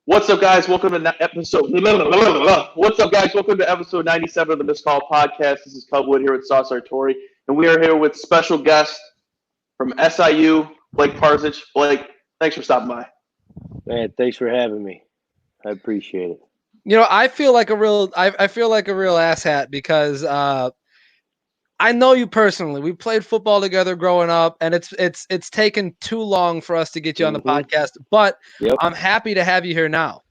What's up, guys? Welcome to episode. What's up, guys? Welcome to episode 97 of the Missed Call Podcast. This is Cubwood here with Sauce Artori, and we are here with special guest from SIU, Blake Parzych. Blake, thanks for stopping by. Man, thanks for having me. I appreciate it. You know, I feel like a real asshat because I know you personally. We played football together growing up, and it's taken too long for us to get you on the podcast. But I'm happy to have you here now.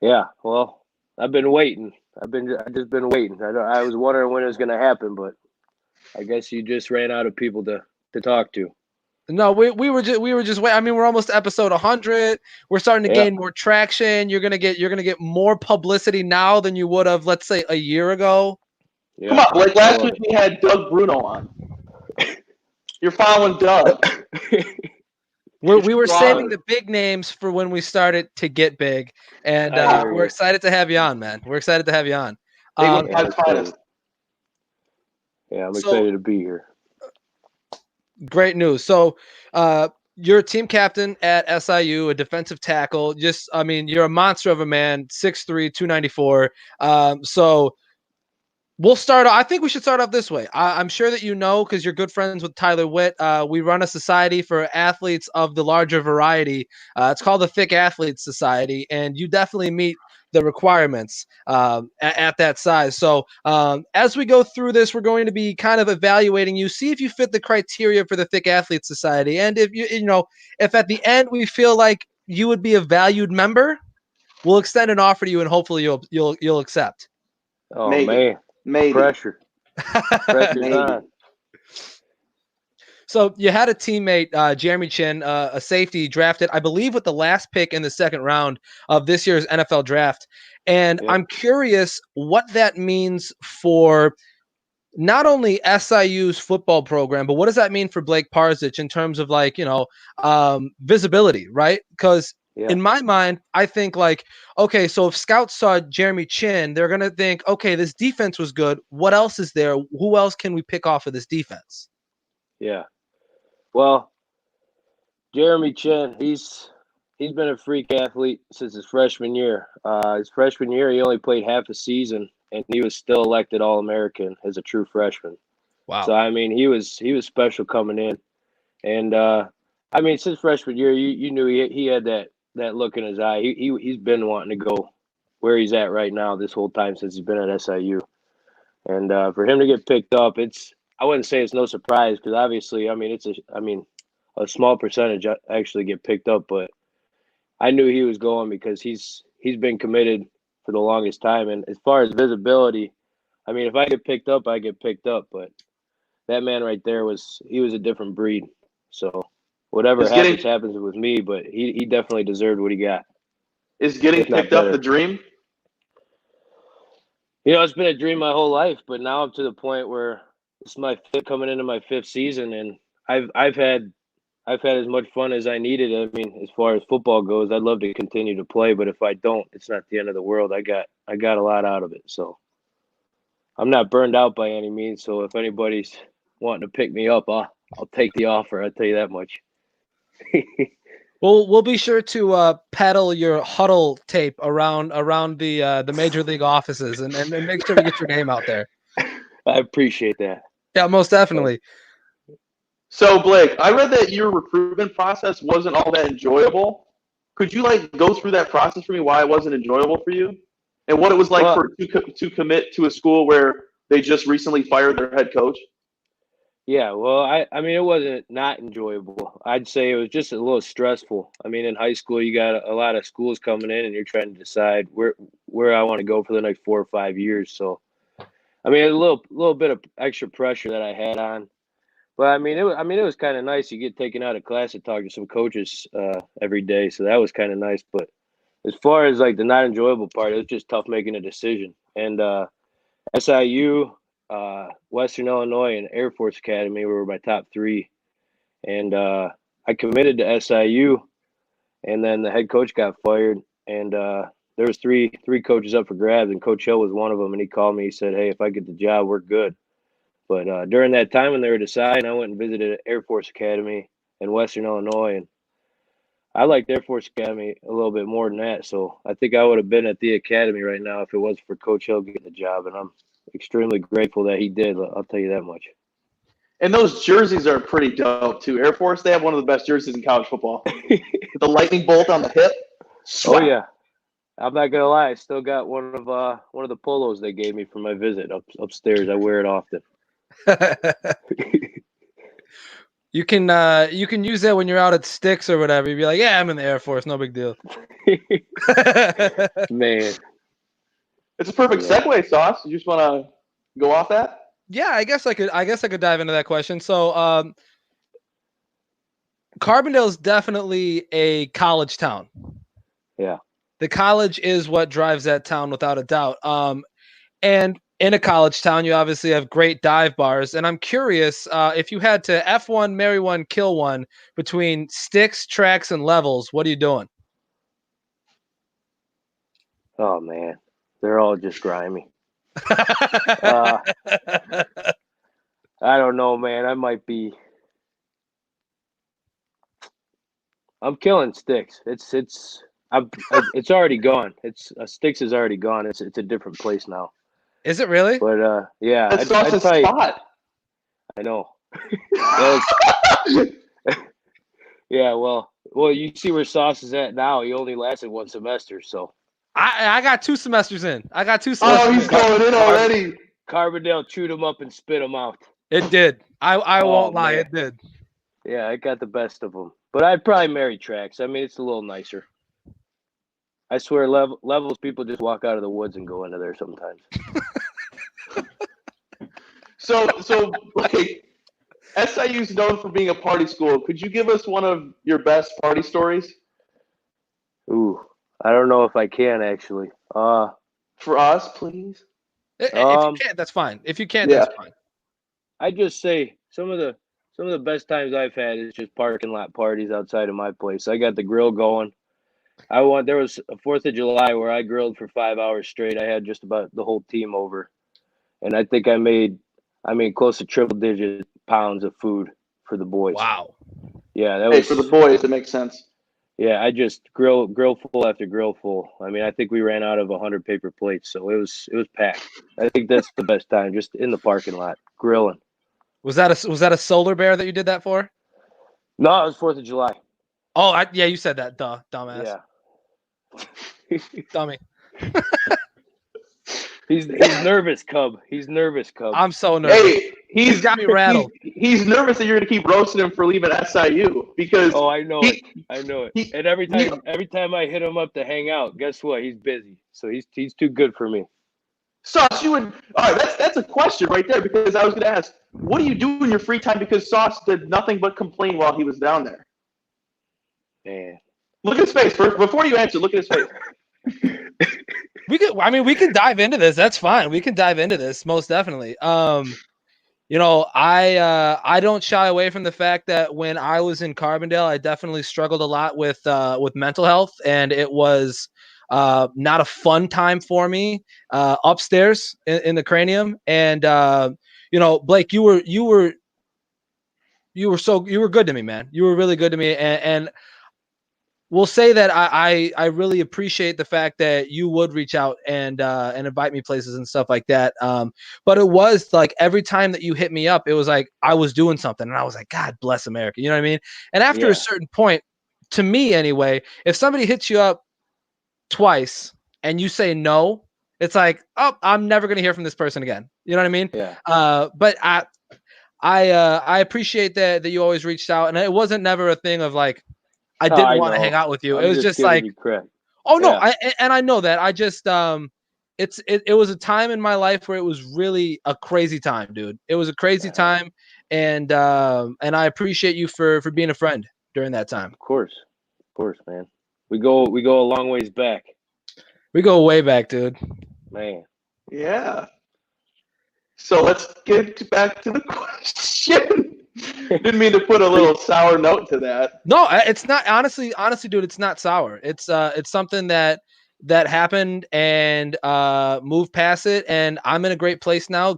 Yeah, well, I've been waiting. I've just been waiting. I was wondering when it was going to happen, but I guess you just ran out of people to talk to. No, we were just waiting. I mean, we're almost to episode 100. We're starting to gain more traction. You're gonna get more publicity now than you would have, let's say, a year ago. Yeah. Come on, Blake. Last week we had Doug Bruno on. You're following Doug. We were saving the big names for when we started to get big, and we're excited to have you on, man. We're excited to have you on. I'm excited to be here. Great news. So you're a team captain at SIU, a defensive tackle. You're a monster of a man, 6'3", 294. So we'll start. I think we should start off this way. I'm sure that you know, because you're good friends with Tyler Witt. We run a society for athletes of the larger variety. It's called the Thick Athletes Society, and you definitely meet the requirements at that size. So as we go through this, we're going to be kind of evaluating you, see if you fit the criteria for the Thick Athletes Society, and if if at the end we feel like you would be a valued member, we'll extend an offer to you, and hopefully you'll accept. Oh, maybe. Pressure. Pressure's on. So you had a teammate, Jeremy Chin, a safety drafted, I believe, with the last pick in the second round of this year's NFL draft. And I'm curious what that means for not only SIU's football program, but what does that mean for Blake Parzych in terms of visibility, right? Because in my mind, I think okay, so if scouts saw Jeremy Chin, they're going to think, okay, this defense was good. What else is there? Who else can we pick off of this defense? Yeah. Well, Jeremy Chin, he's been a freak athlete since his freshman year. His freshman year, he only played half a season, and he was still elected All-American as a true freshman. Wow. So, I mean, he was special coming in. And, since freshman year, you knew he had that look in his eye. He's been wanting to go where he's at right now this whole time since he's been at SIU. And for him to get picked up, I wouldn't say it's no surprise because obviously, a small percentage actually get picked up, but I knew he was going because he's been committed for the longest time. And as far as visibility, if I get picked up, I get picked up. But that man right there he was a different breed. So whatever happens with me, but he definitely deserved what he got. Is getting picked up the dream? It's been a dream my whole life, but now I'm to the point where it's coming into my fifth season, and I've had as much fun as I needed. As far as football goes, I'd love to continue to play, but if I don't, it's not the end of the world. I got a lot out of it, so I'm not burned out by any means. So if anybody's wanting to pick me up, I'll take the offer. I'll tell you that much. Well, we'll be sure to peddle your huddle tape around the major league offices and make sure we get your name out there. I appreciate that. Yeah, most definitely. So, Blake, I read that your recruitment process wasn't all that enjoyable. Could you go through that process for me? Why it wasn't enjoyable for you, and what it was like to commit to a school where they just recently fired their head coach? Yeah, well, it wasn't not enjoyable. I'd say it was just a little stressful. In high school, you got a lot of schools coming in, and you're trying to decide where I want to go for the next 4 or 5 years. So, a little bit of extra pressure that I had on. But it was kind of nice. You get taken out of class and talk to some coaches every day, so that was kind of nice. But as far as the not enjoyable part, it was just tough making a decision. And SIU, Western Illinois, and Air Force Academy were my top three. And I committed to SIU, and then the head coach got fired, and there was three coaches up for grabs, and Coach Hill was one of them. And he called me. He said, "Hey, if I get the job, we're good." But during that time when they were deciding, I went and visited Air Force Academy in Western Illinois, and I liked Air Force Academy a little bit more than that. So I think I would have been at the academy right now if it wasn't for Coach Hill getting the job. And I'm extremely grateful that he did. I'll tell you that much. And those jerseys are pretty dope too. Air Force, they have one of the best jerseys in college football. The lightning bolt on the hip. Oh yeah, I'm not gonna lie. I still got one of the polos they gave me for my visit upstairs. I wear it often. You can use that when you're out at Sticks or whatever. You'd be like, yeah, I'm in the Air Force, no big deal. Man, it's a perfect segue, Sauce. You just want to go off that? Yeah, I guess I could dive into that question. So, Carbondale is definitely a college town. Yeah, the college is what drives that town without a doubt. And in a college town, you obviously have great dive bars. And I'm curious if you had to F1, marry one, kill one between Sticks, Tracks, and Levels, what are you doing? Oh man, they're all just grimy. I don't know, man. I might be. I'm killing Sticks. It's already gone. Sticks is already gone. It's a different place now. Is it really? But yeah, That's Sauce's spot. I know. Yeah, well, you see where Sauce is at now. He only lasted one semester, so. I got 2 semesters in. Oh, he's going in already. Carbondale chewed him up and spit him out. It did. I won't lie. It did. Yeah, I got the best of them. But I'd probably marry Tracks. I mean, it's a little nicer. I swear, Levels people just walk out of the woods and go into there sometimes. So like, SIU is known for being a party school. Could you give us one of your best party stories? Ooh, I don't know if I can actually. For us, please. If you can't, that's fine. If you can't, that's fine. I just say some of the best times I've had is just parking lot parties outside of my place. I got the grill going. There was a 4th of July where I grilled for 5 hours straight. I had just about the whole team over, and I think I made close to triple-digit pounds of food for the boys. Wow. Yeah, for the boys, it makes sense. Yeah, I just grill full after grill full. I mean, I think we ran out of 100 paper plates, so it was packed. I think that's the best time, just in the parking lot grilling. Was that a solar bear that you did that for? No, it was 4th of July. Oh, yeah, you said that, dumbass. Yeah. Dummy. He's nervous, Cub. He's nervous, Cub. I'm so nervous. Hey, he's got me rattled. He's nervous that you're going to keep roasting him for leaving SIU because. Oh, I know it. I know it. And every time I hit him up to hang out, guess what? He's busy. So he's too good for me. Sauce, all right, that's a question right there because I was going to ask, what do you do in your free time? Because Sauce did nothing but complain while he was down there. Man. Look at his face. Before you answer, look at his face. We can dive into this. That's fine. We can dive into this most definitely. I don't shy away from the fact that when I was in Carbondale, I definitely struggled a lot with mental health, and it was not a fun time for me upstairs in the cranium. And Blake, you were good to me, man. You were really good to me, and we'll say that I really appreciate the fact that you would reach out and invite me places and stuff like that. But it was like every time that you hit me up, it was like I was doing something, and I was like, God bless America. You know what I mean? And after a certain point, to me anyway, if somebody hits you up twice and you say no, it's like, oh, I'm never gonna hear from this person again. You know what I mean? Yeah. But I appreciate that you always reached out, and it wasn't never a thing of like, I didn't want to hang out with you. It was just like, oh no, I know that. I just it was a time in my life where it was really a crazy time, dude. It was a crazy time, and I appreciate you for being a friend during that time. Of course, man. We go a long ways back. We go way back, dude. Man. Yeah. So let's get back to the question. Didn't mean to put a little sour note to that. No, it's not. Honestly, dude, it's not sour. It's something that happened and moved past it, and I'm in a great place now.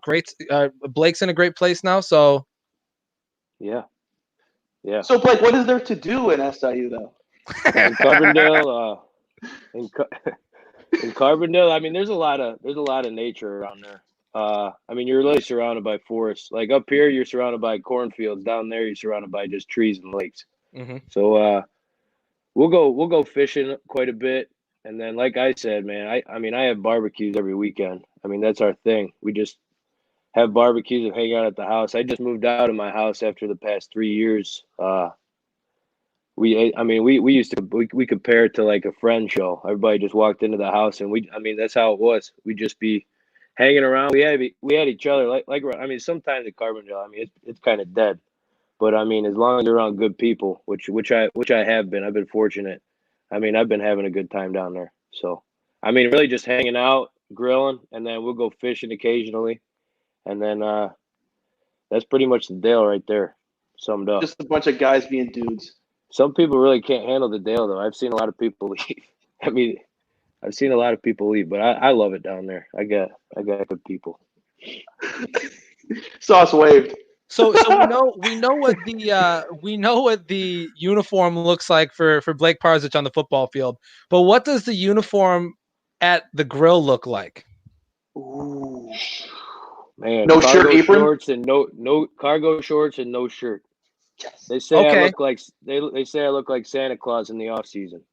Blake's in a great place now. So yeah. So Blake, what is there to do in SIU though? In Carbondale, in Carbondale, I mean, there's a lot of nature around there. I mean, you're really surrounded by forests. Like up here, you're surrounded by cornfields. Down there, you're surrounded by just trees and lakes. Mm-hmm. So we'll go fishing quite a bit. And then, like I said, man, I mean, I have barbecues every weekend. I mean, that's our thing. We just have barbecues and hang out at the house. I just moved out of my house after the past 3 years. We used to we compare it to like a friend show. Everybody just walked into the house, and that's how it was. We'd just be hanging around. We had each other like I mean, sometimes at Carbondale, I mean, it's kind of dead, but I mean, as long as you're around good people, which I have been, I've been fortunate. I mean, I've been having a good time down there. So I mean, really just hanging out, grilling, and then we'll go fishing occasionally, and then that's pretty much the deal right there, summed up. Just a bunch of guys being dudes. Some people really can't handle the Dale, though. I've seen a lot of people leave. I mean, I've seen a lot of people leave, but I love it down there. I got good people. Sauce waved. So we know what the uniform looks like for Blake Parzych on the football field. But what does the uniform at the grill look like? Ooh, man, no shirt, apron, shorts, and no cargo shorts and no shirt. Yes. They say I look like they say I look like Santa Claus in the off season.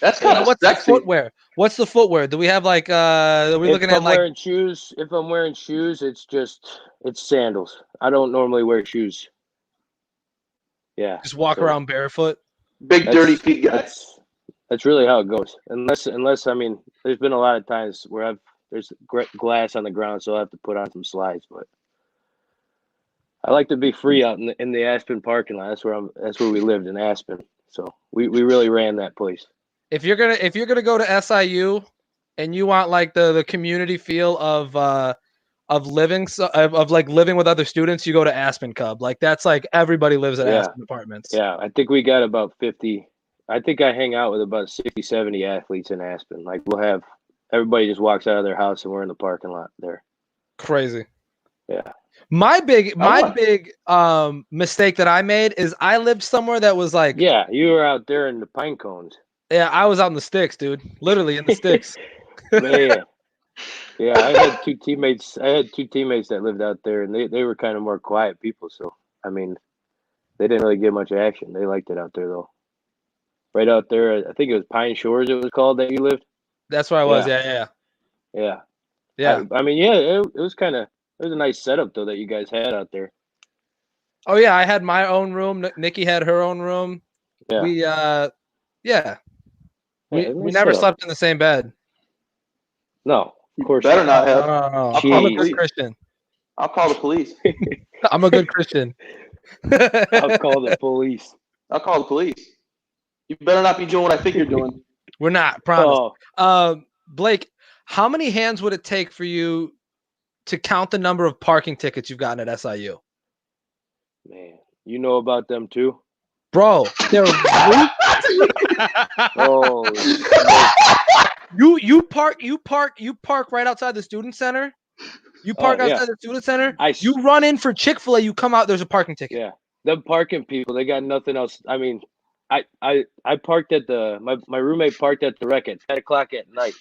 That's kind of what's sexy. The footwear? What's the footwear? Do we have like are we looking at like wearing shoes? If I'm wearing shoes, it's sandals. I don't normally wear shoes. Yeah. Just walk around barefoot. Big dirty feet guys. That's really how it goes. Unless I mean, there's been a lot of times where there's glass on the ground, so I have to put on some slides, but I like to be free out in the Aspen parking lot. That's where we lived in Aspen. So we really ran that place. If you're gonna go to SIU and you want like the community feel of living like living with other students, you go to Aspen Cub. Like that's like everybody lives at Aspen Apartments. Yeah, I think we got about 50. I think I hang out with about 60, 70 athletes in Aspen. Like we'll have everybody just walks out of their house and we're in the parking lot there. Crazy. Yeah. My big mistake that I made is I lived somewhere that was like, yeah, you were out there in the pine cones. Yeah, I was out in the sticks, dude. Literally in the sticks. Man. Yeah, I had two teammates that lived out there, and they were kind of more quiet people. So I mean, they didn't really get much action. They liked it out there though. Right out there, I think it was Pine Shores. It was called that you lived. That's where I was. Yeah. I mean, it was kind of. It was a nice setup, though, that you guys had out there. Oh, yeah. I had my own room. Nikki had her own room. Yeah. We never slept in the same bed. No, of course. Better not have. No. I'm a good Christian. I'll call the police. I'm a good Christian. I'll call the police. I'll call the police. You better not be doing what I think you're doing. We're not, promise. Blake, how many hands would it take for you to count the number of parking tickets you've gotten at SIU? Man, you know about them too? Bro, they're oh, you park right outside the student center. You park outside the student center. You run in for Chick-fil-A, you come out, there's a parking ticket. Yeah. The parking people, they got nothing else. I mean, I parked at my roommate parked at the rec at 10 o'clock at night.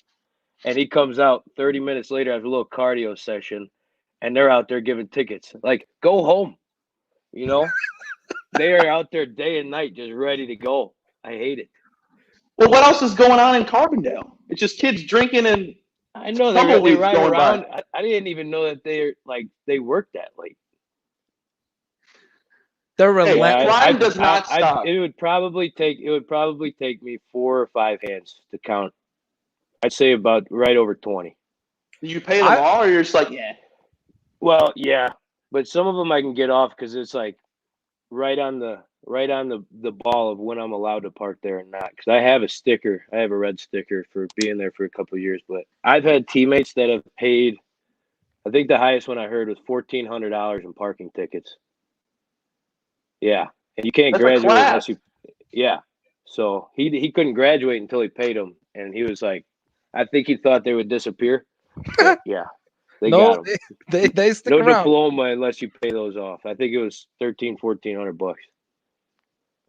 And he comes out 30 minutes later after a little cardio session, and they're out there giving tickets. Like, go home. You know? They are out there day and night just ready to go. I hate it. Well, what else is going on in Carbondale? It's just kids drinking and I know they ride around. I didn't even know that they worked that late. They're relentless. Crime does not stop. It would probably take me 4 or 5 hands to count. I'd say about right over 20. Did you pay them all, or you're just like, yeah? Well, yeah, but some of them I can get off because it's like right on the ball of when I'm allowed to park there and not. Because I have a sticker. I have a red sticker for being there for a couple of years. But I've had teammates that have paid. I think the highest one I heard was $1,400 in parking tickets. Yeah, and you can't graduate unless you. Yeah, so he couldn't graduate until he paid them, and he was like. I think he thought they would disappear. Yeah, they got them. They stick no around. Diploma unless you pay those off. I think it was $1,300-$1,400.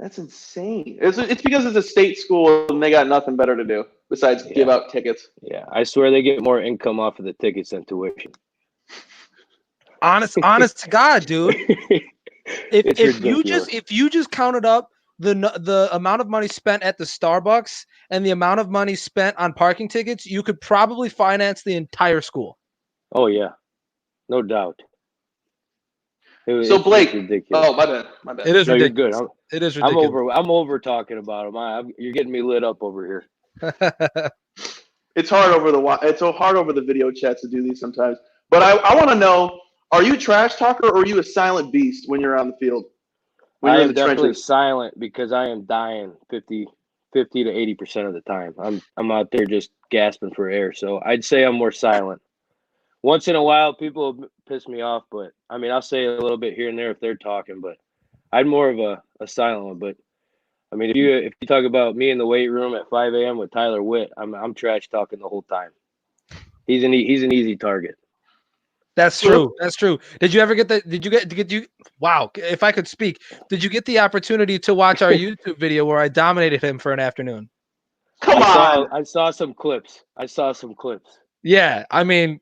That's insane. It's because it's a state school and they got nothing better to do besides give out tickets. Yeah, I swear they get more income off of the tickets than tuition. Honest to God, dude. If you just counted up the amount of money spent at the Starbucks and the amount of money spent on parking tickets, you could probably finance the entire school. Oh yeah, no doubt. So Blake, oh my bad. It is no, ridiculous. You're good. It is ridiculous. I'm over talking about him. You're getting me lit up over here. It's hard over the video chats to do these sometimes. But I want to know: are you a trash talker or are you a silent beast when you're on the field? I am definitely silent because I am dying 50 to 80% of the time. I'm out there just gasping for air. So I'd say I'm more silent. Once in a while, people piss me off, but I mean, I'll say a little bit here and there if they're talking. But I'm more of a silent one. But I mean, if you talk about me in the weight room at 5 a.m. with Tyler Witt, I'm trash talking the whole time. He's an easy target. That's true. That's true. Did you ever get wow, if I could speak, did you get the opportunity to watch our YouTube video where I dominated him for an afternoon? I saw some clips. Yeah, I mean,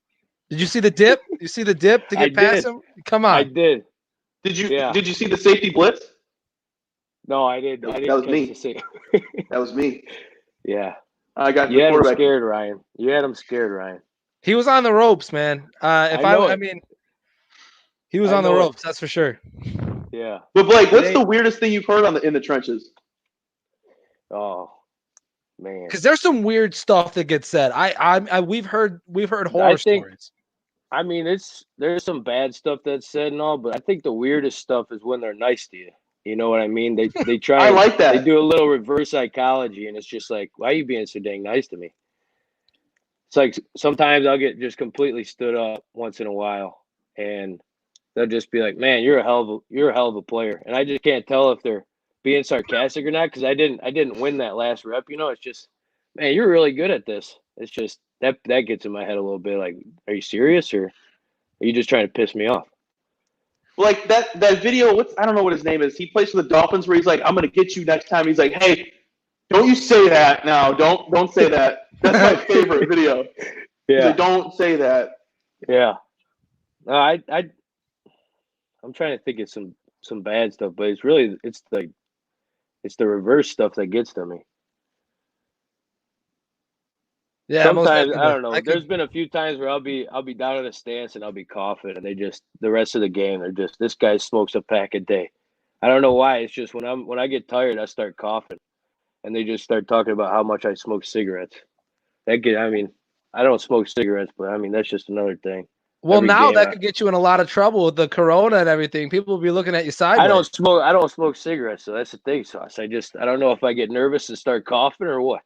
did you see the dip? You see the dip to get past him? Come on. I did. Did you see the safety blitz? No, I didn't. That was me. That was me. Yeah. I got you had him scared, Ryan. You had him scared, Ryan. He was on the ropes, man. I mean, he was on the ropes. That's for sure. Yeah. But Blake, what's the weirdest thing you've heard in the trenches? Oh, man. Because there's some weird stuff that gets said. We've heard horror stories. I mean, there's some bad stuff that's said and all, but I think the weirdest stuff is when they're nice to you. You know what I mean? They try. I like that. They do a little reverse psychology, and it's just like, why are you being so dang nice to me? It's like sometimes I'll get just completely stood up once in a while, and they'll just be like, "Man, you're a hell of a player," and I just can't tell if they're being sarcastic or not because I didn't win that last rep. You know, it's just, man, you're really good at this. It's just that gets in my head a little bit. Like, are you serious or are you just trying to piss me off? Like that video, I don't know what his name is. He plays for the Dolphins where he's like, "I'm gonna get you next time." He's like, "Hey, don't you say that now. Don't say that." That's my favorite video. Yeah. Like, don't say that. Yeah. No, I'm trying to think of some bad stuff, but it's the reverse stuff that gets to me. Yeah, sometimes I don't know. There's been a few times where I'll be down in a stance and I'll be coughing, and the rest of the game they're just, this guy smokes a pack a day. I don't know why. It's just when I get tired, I start coughing, and they just start talking about how much I smoke cigarettes. I mean, I don't smoke cigarettes, but I mean that's just another thing. Well, now that could get you in a lot of trouble with the corona and everything. People will be looking at you sideways. I don't smoke cigarettes, so that's the thing, Sauce. I don't know if I get nervous and start coughing or what.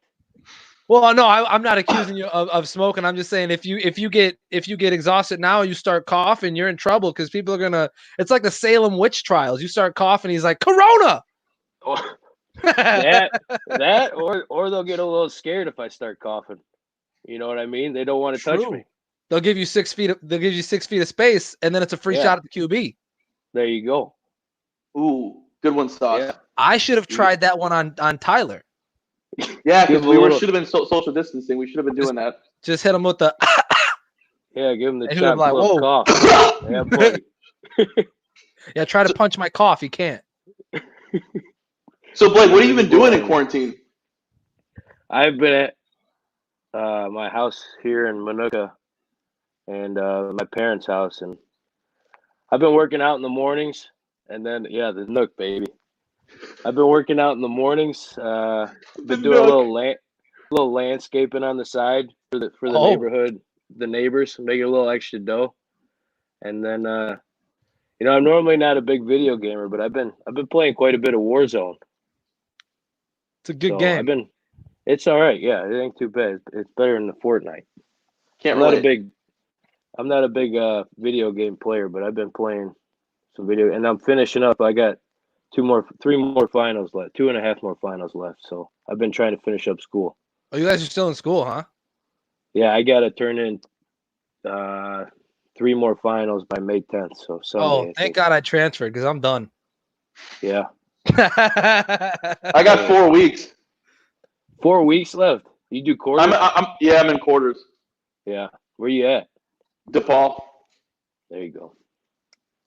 Well, no, I'm not accusing you of smoking. I'm just saying if you get exhausted now, you start coughing, you're in trouble because people are gonna. It's like the Salem witch trials. You start coughing, he's like Corona. that or they'll get a little scared if I start coughing. You know what I mean? They don't want to touch me. They'll give you 6 feet. They'll give you 6 feet of space, and then it's a free shot at the QB. There you go. Ooh, good one, Sauce. Yeah. I should have tried that one on Tyler. Yeah, because should have been social distancing. We should have been doing that. Just hit him with the. Yeah, give him the chop club cough. Yeah, buddy. Yeah, try to punch my cough. You can't. So, Blake, what have you been doing in quarantine? I've been at my house here in Minooka and my parents' house, and I've been working out in the mornings, and then the Nook, baby. I've been working out in the mornings. Been doing a little landscaping on the side for the neighborhood, the neighbors, making a little extra dough. And then I'm normally not a big video gamer, but I've been playing quite a bit of Warzone. It's a good game. It's all right. Yeah, it ain't too bad. It's better than the Fortnite. I'm not a big video game player, but I've been playing some video, and I'm finishing up. I got 3 more finals left, 2.5 more finals left. So I've been trying to finish up school. Oh, you guys are still in school, huh? Yeah, I got to turn in 3 more finals by May 10th. So Sunday. Oh, thank God I transferred because I'm done. Yeah. I got 4 weeks. 4 weeks left. You do quarters? I'm in quarters. Yeah. Where you at? DePaul. There you go.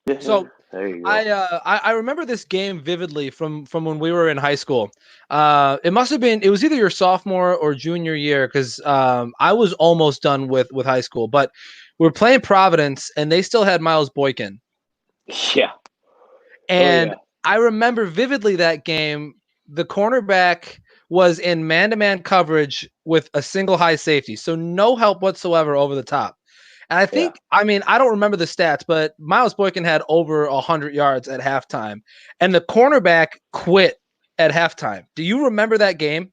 Yeah. So there you go. I remember this game vividly from when we were in high school. It was either your sophomore or junior year because I was almost done with high school, but we were playing Providence and they still had Miles Boykin. Yeah. And I remember vividly that game. The cornerback was in man-to-man coverage with a single high safety, so no help whatsoever over the top. And I think, I don't remember the stats, but Miles Boykin had over 100 yards at halftime, and the cornerback quit at halftime. Do you remember that game?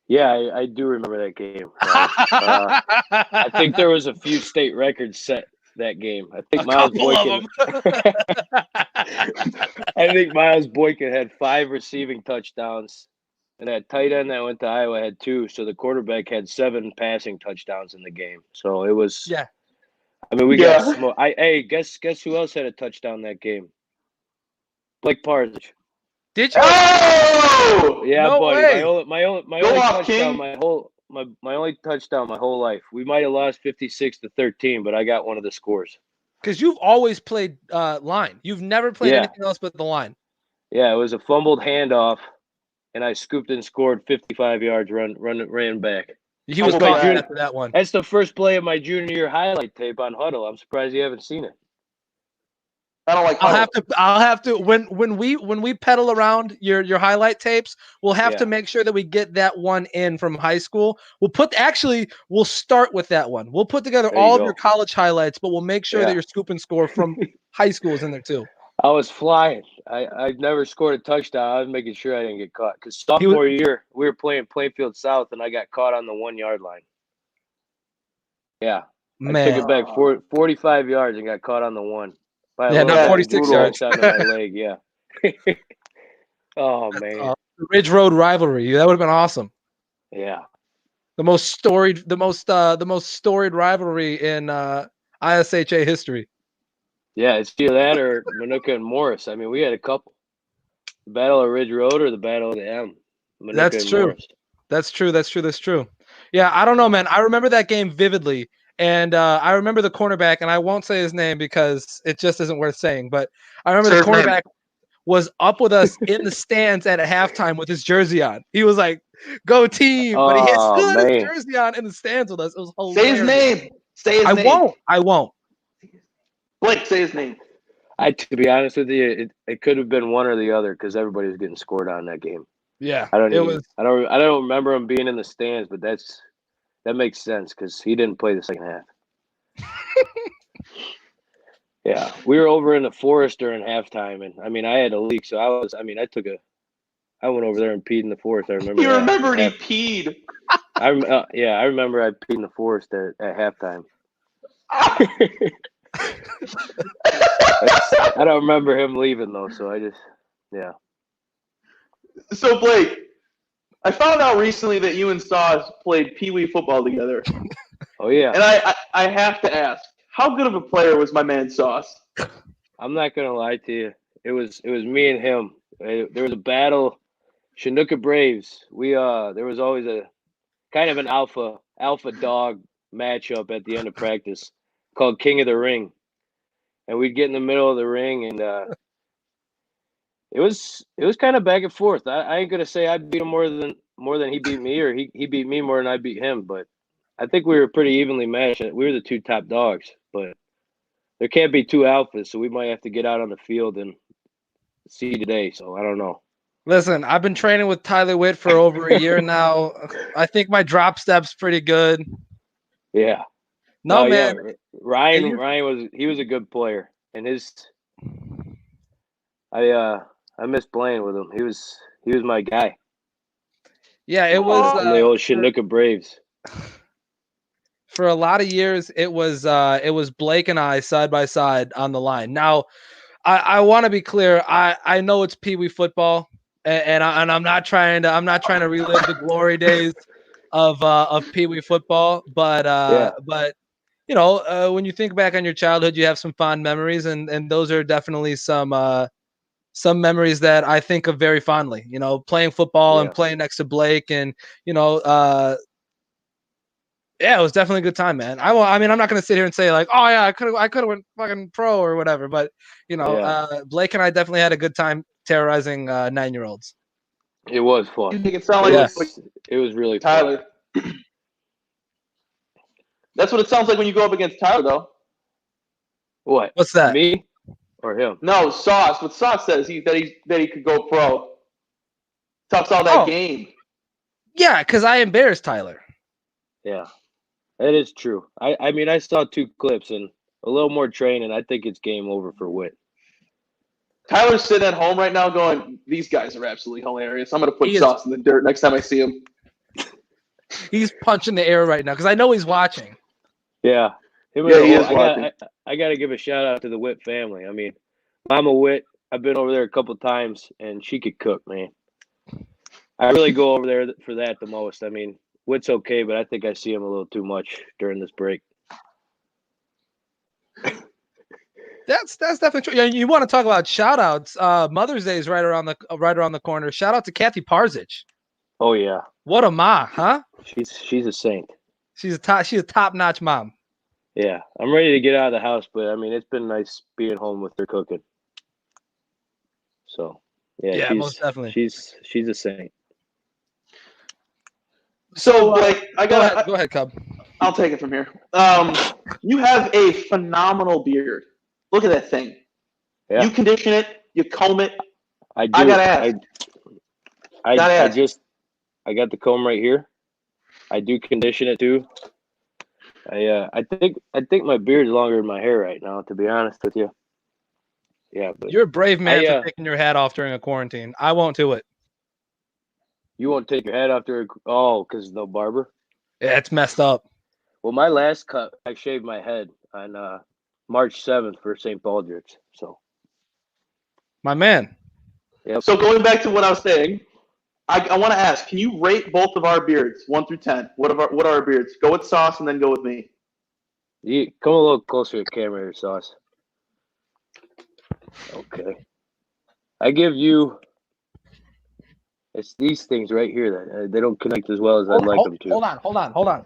Yeah, I do remember that game. I think there was a few state records set that game. I think Miles Boykin. I think Miles Boykin had 5 receiving touchdowns, and that tight end that went to Iowa had 2. So the quarterback had 7 passing touchdowns in the game. So it was. Yeah. I mean, we got smoked. Hey, guess who else had a touchdown that game? Blake Parzych. Did you? Oh! Yeah, no buddy. Way. My only touchdown, my only touchdown my whole life. We might have lost 56-13, but I got one of the scores. Because you've always played line. You've never played anything else but the line. Yeah, it was a fumbled handoff, and I scooped and scored 55 yards. Ran back. He was buzzing after that one. That's the first play of my junior year highlight tape on Huddle. I'm surprised you haven't seen it. I don't like. I'll have to when we pedal around your highlight tapes, we'll have to make sure that we get that one in from high school. We'll start with that one. We'll put together all of your college highlights, but we'll make sure that your scoop and score from high school is in there too. I was flying. I never scored a touchdown. I was making sure I didn't get caught because sophomore year we were playing Plainfield South and I got caught on the 1 yard line. Yeah, I took it back 45 yards and got caught on the 1. Not 46 yards. Out of my leg. Yeah. Oh man. Ridge Road rivalry. That would have been awesome. Yeah. The most storied rivalry in ISHA history. Yeah, it's either that or Manuka and Morris. I mean, we had a couple. The Battle of Ridge Road or the Battle of the M. Manuka That's true. Morris. That's true. Yeah, I don't know, man. I remember that game vividly. And I remember the cornerback, and I won't say his name because it just isn't worth saying. But I remember the cornerback was up with us in the stands at a halftime with his jersey on. He was like, "Go team!" But he had his jersey on in the stands with us. It was hilarious. Say his name. I won't. Blake, say his name. To be honest with you, it could have been one or the other because everybody was getting scored on that game. Yeah, I don't remember him being in the stands, but that makes sense because he didn't play the second half. Yeah, we were over in the forest during halftime, and I mean, I had a leak, so I went over there and peed in the forest. I remember. You remembered he peed. I remember I peed in the forest at halftime. I don't remember him leaving though, so So Blake, I found out recently that you and Sauce played Pee Wee football together. Oh yeah. And I have to ask, how good of a player was my man Sauce? I'm not gonna lie to you. It was me and him. There was a battle, Chinooka Braves. There was always a kind of an alpha dog matchup at the end of practice called King of the Ring. And we'd get in the middle of the ring and it was kind of back and forth. I ain't gonna say I beat him more than he beat me, or he beat me more than I beat him, but I think we were pretty evenly matched. We were the 2 top dogs, but there can't be 2 alphas, so we might have to get out on the field and see today. So I don't know. Listen, I've been training with Tyler Witt for over a year now. I think my drop step's pretty good. Yeah. No, man. Yeah. Ryan was a good player, and I miss playing with him. He was my guy. Yeah, it was the old Chinooka Braves. For a lot of years, it was Blake and I side by side on the line. Now, I want to be clear. I know it's Pee Wee football, and I'm not trying to relive the glory days of Pee Wee football. But you know, when you think back on your childhood, you have some fond memories, and those are definitely some some memories that I think of very fondly. You know, playing football and playing next to Blake, and you know, yeah, it was definitely a good time, man. I mean, I'm not gonna sit here and say like, oh yeah, I could have went fucking pro or whatever, but you know, Blake and I definitely had a good time terrorizing 9-year-olds. It was fun. You make it sound like it was really Tyler. Fun. That's what it sounds like when you go up against Tyler, though. What? What's that? Me or him? No, Sauce. What Sauce says that he could go pro. Talks all that game. Yeah, because I embarrassed Tyler. Yeah, that is true. I mean, I saw 2 clips and a little more training. I think it's game over for Whit. Tyler's sitting at home right now going, these guys are absolutely hilarious. I'm going to put Sauce in the dirt next time I see him. He's punching the air right now because I know he's watching. Yeah. He is watching. I got to give a shout out to the Whit family. I mean, Mama Whit, I've been over there a couple times, and she could cook, man. I really go over there for that the most. I mean, Whit's okay, but I think I see him a little too much during this break. That's definitely true. Yeah, you want to talk about shout outs. Mother's Day is right around the corner. Shout out to Kathy Parzych. Oh yeah. What a ma, huh? She's a saint. She's a top-notch mom. Yeah. I'm ready to get out of the house, but I mean, it's been nice being home with her cooking. So yeah, most definitely. She's a saint. So like go ahead, Cub. I'll take it from here. You have a phenomenal beard. Look at that thing. Yeah. You condition it, you comb it. I do. I gotta ask. I got the comb right here. I do condition it too. I think my beard's longer than my hair right now, to be honest with you. Yeah, but you're a brave man for taking your hat off during a quarantine. I won't do it. You won't take your hat off during because no barber? Yeah, it's messed up. Well, my last cut, I shaved my head on March 7th for St. Baldrick's. So, my man. Yep. So going back to what I was saying, I want to ask: can you rate both of our beards, 1 through 10? What are our beards? Go with Sauce and then go with me. You come a little closer to the camera here, Sauce. Okay. I give you. It's these things right here that they don't connect as well as I'd like them to. Hold on.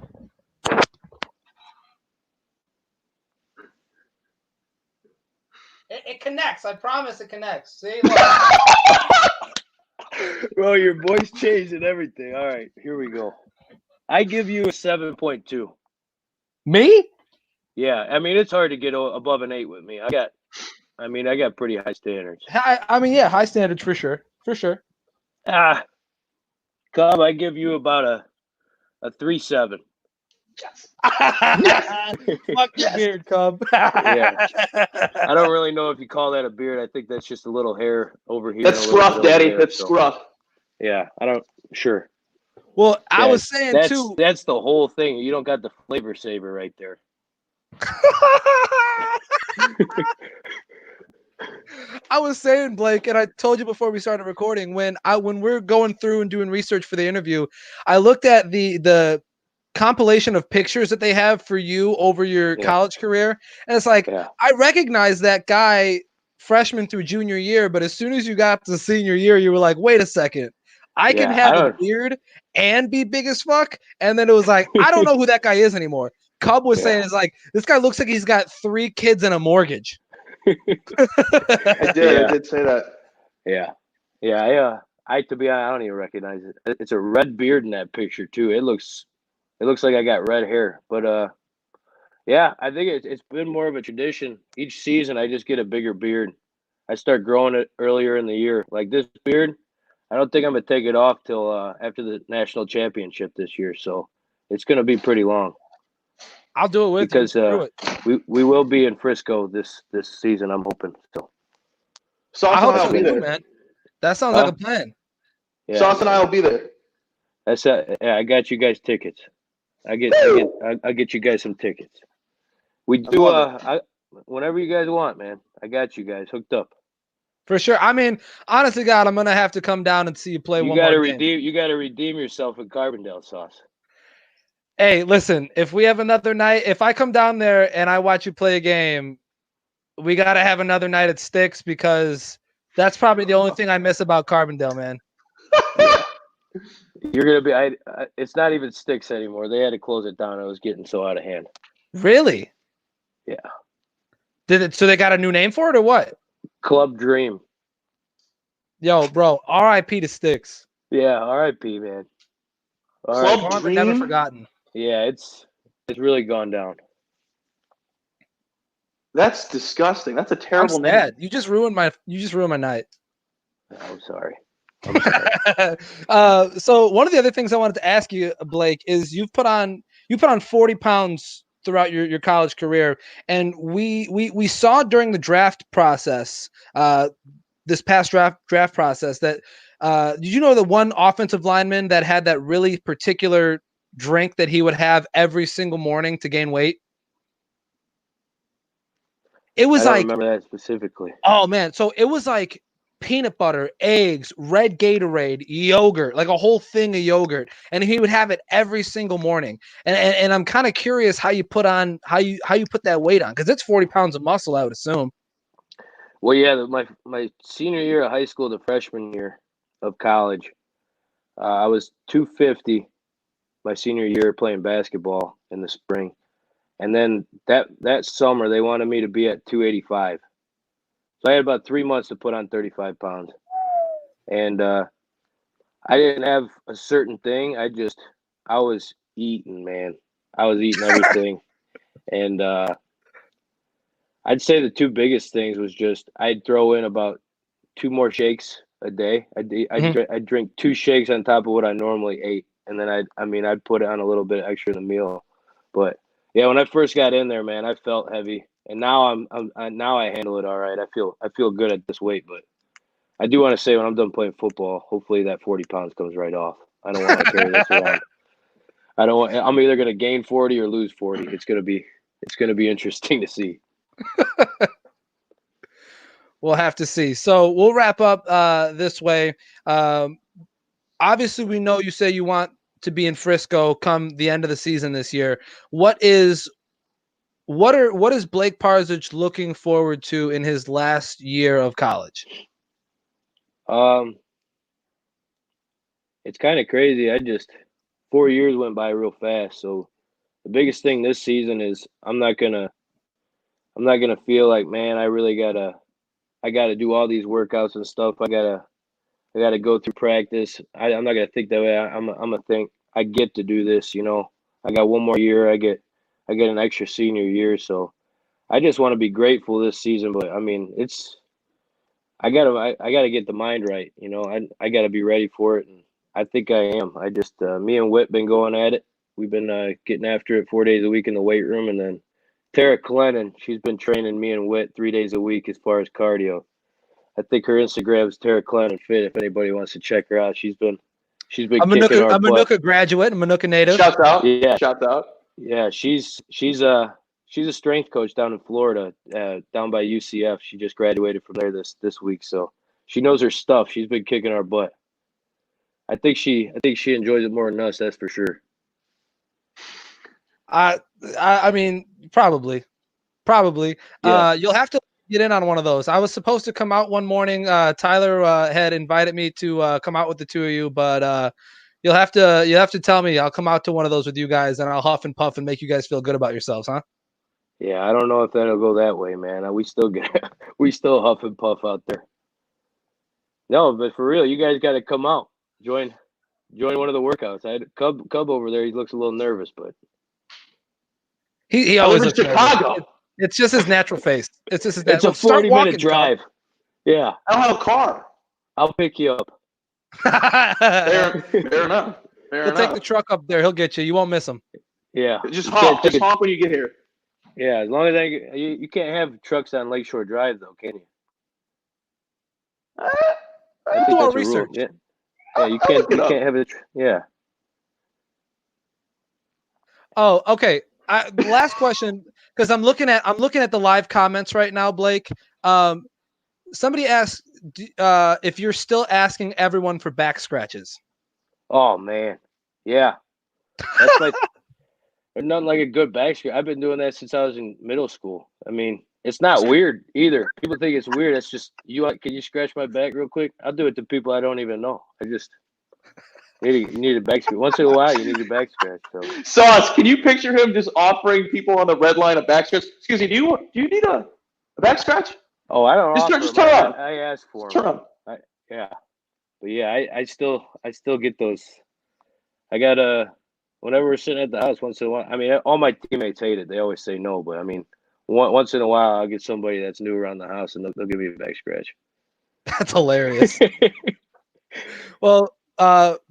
It connects. I promise it connects. See? Bro, your voice changed and everything. All right, here we go. I give you a 7.2. Me? Yeah, I mean, it's hard to get above an 8 with me. I got pretty high standards. I mean, yeah, high standards for sure. Cub, I give you about a 3.7. Yes. Fuck your beard, Cub. Yeah. I don't really know if you call that a beard. I think that's just a little hair over here. That's scruff, Daddy. That's scruff. Yeah, sure. Well, I was saying too. That's the whole thing. You don't got the flavor saver right there. I was saying, Blake, and I told you before we started recording, when we're going through and doing research for the interview, I looked at the compilation of pictures that they have for you over your college career, and it's like I recognize that guy freshman through junior year, but as soon as you got to senior year, you were like, wait a second, I can have a beard and be big as fuck. And then it was like, I don't know who that guy is anymore. Cub was saying, it's like, this guy looks like he's got 3 kids and a mortgage. I did say that. Yeah. To be honest, I don't even recognize it. It's a red beard in that picture too. It looks like I got red hair. But I think it's been more of a tradition. Each season I just get a bigger beard. I start growing it earlier in the year. Like this beard, I don't think I'm gonna take it off till after the national championship this year. So it's gonna be pretty long. I'll do it with you because we will be in Frisco this season. I'm hoping so. Sauce and I will be there, man. That sounds like a plan. Yeah, Sauce and I will be there. I got you guys tickets. I'll get you guys some tickets. We do whenever you guys want, man. I got you guys hooked up. For sure. I mean, honestly, God, I'm gonna have to come down and see you play one more game. You gotta redeem yourself in Carbondale, Sauce. Hey, listen, if we have another night, if I come down there and I watch you play a game, we gotta have another night at Sticks because That's probably the only thing I miss about Carbondale, man. You're gonna be. It's not even Sticks anymore. They had to close it down. It was getting so out of hand. Really? Yeah. So they got a new name for it or what? Club Dream. Yo, bro, R.I.P. to Sticks. Yeah, R.I.P. man. Club Dream? Never forgotten. Yeah, it's really gone down. That's disgusting. That's a terrible name. Sad. You just ruined my night. I'm sorry. So one of the other things I wanted to ask you, Blake, is you put on 40 pounds throughout your college career, and we saw during the draft process, this past draft process, that did you know the one offensive lineman that had that really particular drink that he would have every single morning to gain weight? It was I don't remember that specifically. Oh man, so it was like peanut butter, eggs, red Gatorade, yogurt, like a whole thing of yogurt, and he would have it every single morning. And I'm kind of curious how you put that weight on, because it's 40 pounds of muscle, I would assume. Well, yeah, my senior year of high school, the freshman year of college, I was 250 my senior year playing basketball in the spring. And then that summer, they wanted me to be at 285. So I had about 3 months to put on 35 pounds. And I didn't have a certain thing. I was eating, man. I was eating everything. And I'd say the two biggest things was just I'd throw in about 2 more shakes a day. I'd drink 2 shakes on top of what I normally ate. And then I'd put it on a little bit extra in the meal. But yeah, when I first got in there, man, I felt heavy, and now now I handle it all right. I feel good at this weight, but I do want to say when I'm done playing football, hopefully that 40 pounds comes right off. I don't want to carry this around. I'm either going to gain 40 or lose 40. It's going to be interesting to see. We'll have to see. So we'll wrap up this way. Obviously, we know you say you want to be in Frisco come the end of the season this year. What is Blake Parzych looking forward to in his last year of college? It's kind of crazy. 4 years went by real fast. So the biggest thing this season is I'm not gonna feel like, man, I gotta do all these workouts and stuff. I gotta go through practice. I'm not gonna think that way. I'm gonna think I get to do this. You know, I got one more year. I get an extra senior year. So I just want to be grateful this season. But I mean, I gotta get the mind right. You know, I gotta be ready for it, and I think I am. Me and Whit been going at it. We've been getting after it 4 days a week in the weight room, and then Tara Clennon, she's been training me and Whit 3 days a week as far as cardio. I think her Instagram is Tara Clennon Fit. If anybody wants to check her out, she's been kicking our butt. I'm a Manuka graduate, a Manuka native. Shouts out. Yeah, Shouts out. Yeah, she's a strength coach down in Florida, down by UCF. She just graduated from there this week, so she knows her stuff. She's been kicking our butt. I think she enjoys it more than us. That's for sure. I mean, probably. Yeah. You'll have to get in on one of those. I was supposed to come out one morning. Tyler had invited me to come out with the two of you, but you'll have to tell me. I'll come out to one of those with you guys, and I'll huff and puff and make you guys feel good about yourselves, huh? Yeah, I don't know if that'll go that way, man. We still huff and puff out there. No, but for real, you guys got to come out, join one of the workouts. I had Cub over there. He looks a little nervous, but he always looks Chicago. nervous. It's just his natural face. It's just his. It's a 40-minute drive. Cub. Yeah, I don't have a car. I'll pick you up. Fair enough. He'll take the truck up there. He'll get you. You won't miss him. Yeah, Just honk when you get here. Yeah, as long as you can't have trucks on Lakeshore Drive though, can you? I do our research. Yeah, you can't have it. Yeah. Oh, okay. The last question, because I'm looking at the live comments right now, Blake. Somebody asked if you're still asking everyone for back scratches. Oh man, yeah. That's like there's nothing like a good back scratch. I've been doing that since I was in middle school. I mean, It's not weird either. People think it's weird. It's just can you scratch my back real quick? I'll do it to people I don't even know. I just you need a back scratch. Once in a while, you need a back scratch. So. Sauce, can you picture him just offering people on the red line a back scratch? Excuse me, do you need a back scratch? Oh, I don't know. Just turn on. I asked for turn them. on. Yeah, but yeah, I still get those. I got whenever we're sitting at the house once in a while. I mean, all my teammates hate it. They always say no, but I mean, once in a while, I'll get somebody that's new around the house and they'll give me a back scratch. That's hilarious. Well,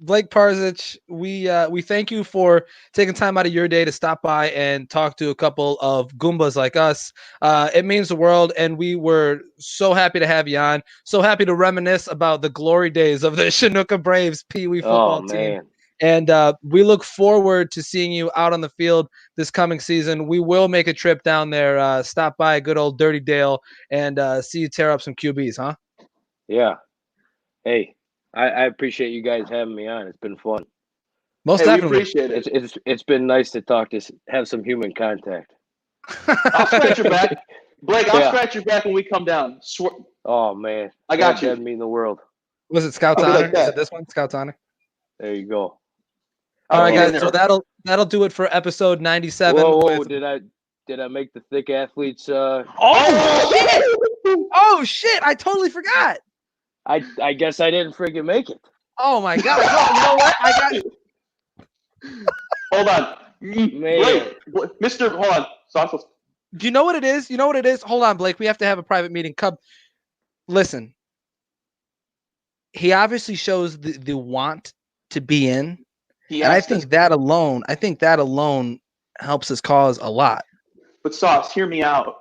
Blake Parzych, we thank you for taking time out of your day to stop by and talk to a couple of Goombas like us. It means the world, and we were so happy to have you on. So happy to reminisce about the glory days of the Chinook Braves Pee Wee football team. And we look forward to seeing you out on the field this coming season. We will make a trip down there, stop by good old Dirty Dale, and see you tear up some QBs, huh? Yeah. Hey, I appreciate you guys having me on. It's been fun. Most definitely. We appreciate it. It's been nice to have some human contact. I'll scratch your back. Blake, I'll scratch your back when we come down. Oh, man. I got you. That'd mean the world. Was it Scout's Honor? Is it this one? Scout's Honor? There you go. All right, guys. So that'll do it for episode 97. Whoa, did I make the thick athletes? Oh shit! Oh shit! I totally forgot. I guess I didn't freaking make it. Oh my god! You know what? I got. Hold on, man. Blake, Mr. Hold on, Sauce. Do you know what it is? You know what it is? Hold on, Blake. We have to have a private meeting. Come, listen. He obviously shows the want to be in. And I think that alone helps his cause a lot. But Sauce, hear me out.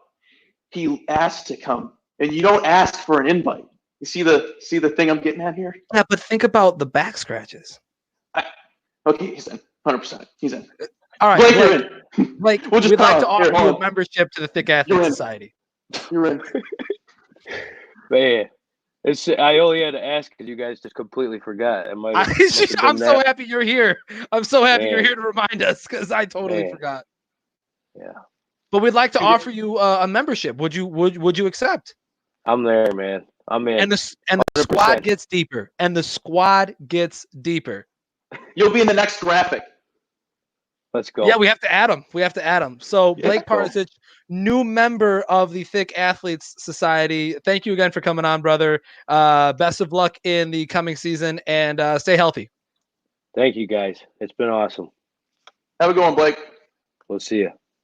He asked to come, and you don't ask for an invite. You see the thing I'm getting at here? Yeah, but think about the back scratches. Okay, he's in. 100%. He's in. All right, Blake, you're in. Blake, we'd like to offer you a membership to the Thick Athlete Society. You're in. Man. I only had to ask because you guys just completely forgot. I'm so happy you're here. I'm so happy you're here to remind us because I totally forgot. Yeah. But we'd like to offer you a membership. Would you accept? I'm there, man. I'm in. And the squad gets deeper. You'll be in the next graphic. Let's go. Yeah, we have to add him. So Blake Parzych, new member of the Thick Athletes Society. Thank you again for coming on, brother. Best of luck in the coming season, and stay healthy. Thank you, guys. It's been awesome. Have a good one, Blake. We'll see you.